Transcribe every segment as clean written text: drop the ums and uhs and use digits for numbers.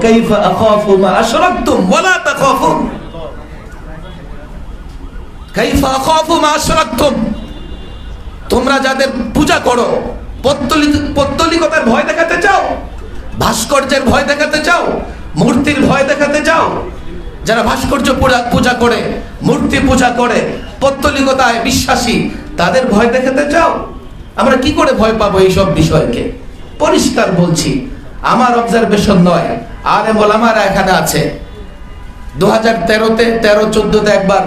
কাইফা আখাফু মা আশরাকতুম ওয়ালা তাখাফুন। কাইফা আখাফু মা আশরাকতুম, তোমরা যাদের পূজা করো, পৌত্তলিকতার ভয় দেখাতে চাও, ভাস্কর্যের ভয় দেখাতে চাও, মূর্তির ভয় দেখাতে চাও, যারা ভাস্কর্য পূজা করে, মূর্তি পূজা করে, পৌত্তলিকতায় বিশ্বাসী, তাদের ভয় দেখাতে চাও। আমরা কি করে ভয় পাবো এইসব বিষয়কে? পরিষ্কার বলছি, আমার অবজারভেশন নয়, আলেম ওলামারা এখানে আছে। 2013-তে 13-14-তে একবার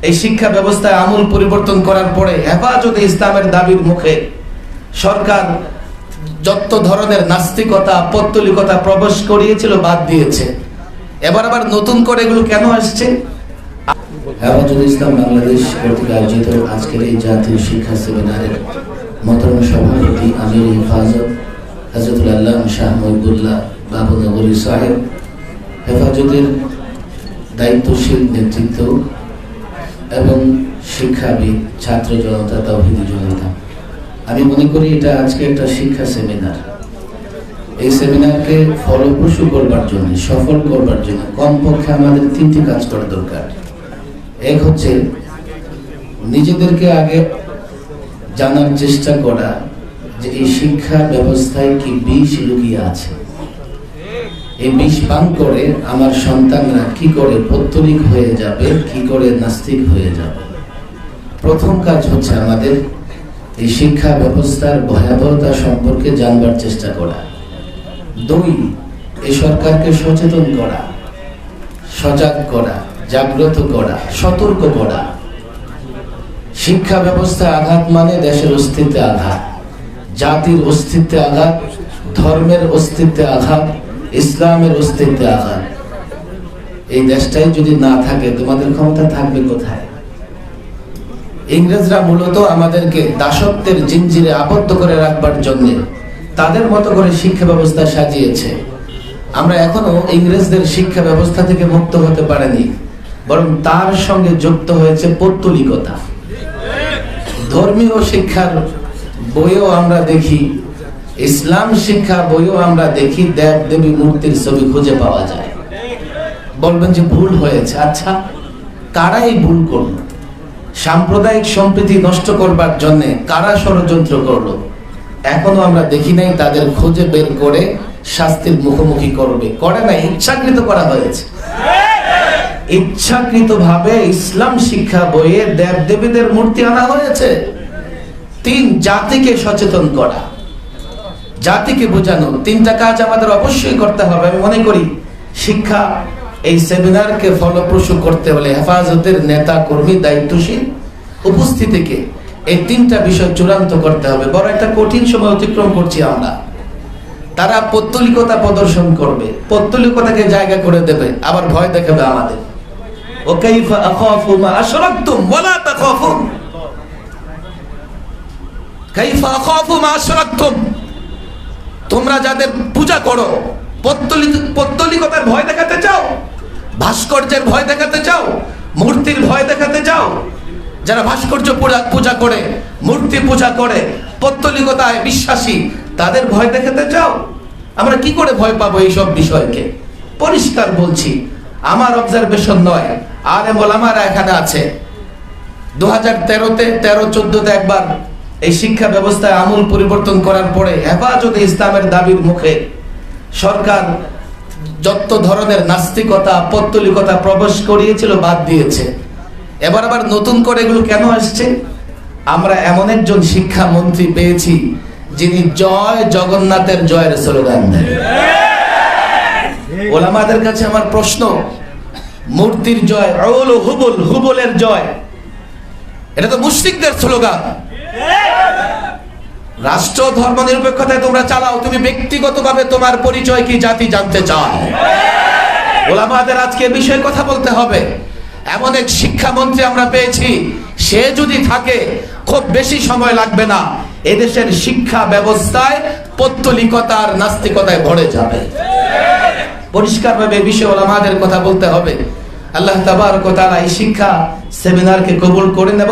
এই শিক্ষা ব্যবস্থায় আমূল পরিবর্তন করার পরে হেফাজতে ইসলামের দাবির মুখে সরকার যত ধরনের নাস্তিকতা, পৌত্তলিকতা প্রবেশ করিয়েছিল বাদ দিয়েছে। এবার আবার নতুন করে এগুলো কেন আসছে? হেফাজতে ইসলাম বাংলাদেশ কর্তৃক আয়োজিত আজকের এই জাতীয় শিক্ষা সেমিনারের মোহতরম সভাপতি আমির হেফাজত হযরতুল আল্লামা শাহ মহিবুল্লাহ বাবুনগরী সাহেব, হেফাজতের দায়িত্বশীল নেতৃত্ব এবং শিক্ষাবিদ, ছাত্র জনতা, তাওহীদি জনতা, আমি মনে করি এটা আজকে একটা শিক্ষা সেমিনার। এই সেমিনারকে ফলপ্রসূ করবার জন্য, সফল করবার জন্য কমপক্ষে আমাদের 3টি কাজ করা দরকার। এক হচ্ছে নিজেদেরকে আগে জানার চেষ্টা করা যে এই শিক্ষা ব্যবস্থায় কি বিষ লুকিয়ে আছে। এই বিষ পান করে আমার সন্তানরা কি করে পৌত্তলিক হয়ে যাবে, কি করে নাস্তিক হয়ে যাবে। প্রথম কাজ হচ্ছে আমাদের এই শিক্ষা ব্যবস্থার ভয়াবহতা সম্পর্কে জানবার চেষ্টা করা। 2, এই সরকারকে সচেতন করা, সজাগ করা, জাগ্রত করা, সতর্ক করা। শিক্ষা ব্যবস্থা আঘাত মানে দেশের অস্তিত্বে আঘাত, জাতির অস্তিত্বে আঘাত, ধর্মের অস্তিত্বে আঘাত, ইসলামের অস্তিত্বে আঘাত। এই দেশটাই যদি না থাকে তোমাদের ক্ষমতা থাকবে কোথায়? ইংরেজরা মূলত আমাদেরকে দাসত্বের জিঞ্জিরে আবদ্ধ করে রাখবার জন্য তাদের মতো করে শিক্ষা ব্যবস্থা সাজিয়েছে। আমরা এখনো ইংরেজদের শিক্ষা ব্যবস্থা থেকে মুক্ত হতে পারিনি, বরং তার সঙ্গে যুক্ত হয়েছে পৌত্তলিকতা। ধর্মীয় শিক্ষার বইও আমরা দেখি, ইসলাম শিক্ষা বইও আমরা দেখি, দেব দেবী মূর্তির ছবি খুঁজে পাওয়া যায়। বলবেন যে ভুল হয়েছে। আচ্ছা, কারাই ভুল করলো? সাম্প্রদায়িক সম্প্রীতি নষ্ট করবার জন্য কারা ষড়যন্ত্র করলো? এখনো আমরা দেখি নাই তাদের খুঁজে বের করে শাস্তির মুখোমুখি করে নাই, ইচ্ছাকৃত করা হয়েছে। ইচ্ছাকৃতভাবে ইসলাম শিক্ষা বইয়ে দেব দেবীদের মূর্তি আনা হয়েছে। 3, জাতিকে সচেতন করা, জাতিকে বোঝানো। 3টা কাজ আমাদের অবশ্যই করতে হবে। আমি মনে করি শিক্ষা এই সেমিনারকে ফলপ্রসূ করতে হলে হেফাজতের নেতা কর্মী, দায়িত্বশীল উপস্থিতিকে এই 3টা বিষয় চূড়ান্ত করতে হবে। বড় একটা কঠিন সময় অতিক্রম করছি আমরা। তারা পৌত্তলিকতা প্রদর্শন করবে, পৌত্তলিকতাকে জায়গা করে দেবে, আবার ভয় দেখাবে আমাদের। ও কাইফা আখাফু মা আশরাকতুম ওয়ালা তাখাফুন। কাইফা আখাফু মা আশরাকতুম, তোমরা যাদের পূজা করো, পৌত্তলিকতার ভয় দেখাতে চাও, ভাস্কর্যের ভয় দেখাতে চাও, মূর্তির ভয় দেখাতে চাও, যারা ভাস্কর্য পূজা করে, মূর্তি পূজা করে, পৌত্তলিকতায় বিশ্বাসী, তাদের ভয় দেখাতে চাও। আমরা কি করে ভয় পাবো এইসব বিষয়কে? পরিষ্কার বলছি, আমার অবজারভেশন নয়, আলেম ওলামারা এখানে আছে। 2013-তে 13-14-তে একবার এই শিক্ষা ব্যবস্থায় আমূল পরিবর্তন করার পরে হেফাজতে ইসলামের দাবির মুখে সরকার যত ধরনের নাস্তিকতা, পৌত্তলিকতা প্রবেশ করিয়েছিল বাদ দিয়েছে। এবার আবার নতুন করে এগুলো কেন আসছে? আমরা এমন একজন শিক্ষামন্ত্রী পেয়েছি যিনি জয় জগন্নাথের জয়ের স্লোগান দেন। ওলামাদের কাছে আমার প্রশ্ন, মূর্তির জয়, হুবলের জয়, এটা তো মুশরিকদের স্লোগান। রাষ্ট্র ধর্ম নিরপেক্ষতায় তোমরা চালাও, তুমি ব্যক্তিগতভাবে তোমার পরিচয় কি জাতি জানতে চায়? ওলামাদের আজকে বিষয়ে কথা বলতে হবে। এমন এক শিক্ষামন্ত্রী আমরা পেয়েছি, সে যদি থাকে খুব বেশি সময় লাগবে না, এদেশের শিক্ষা ব্যবস্থায় পৌত্তলিকতার নাস্তিকতায় ভরে যাবে। পরিষ্কারভাবে এই বিষয়ে ওলামাদের কথা বলতে হবে। আল্লাহ তাবারক ওয়া তাআলা এই শিক্ষা সেমিনারকে কবুল করেন।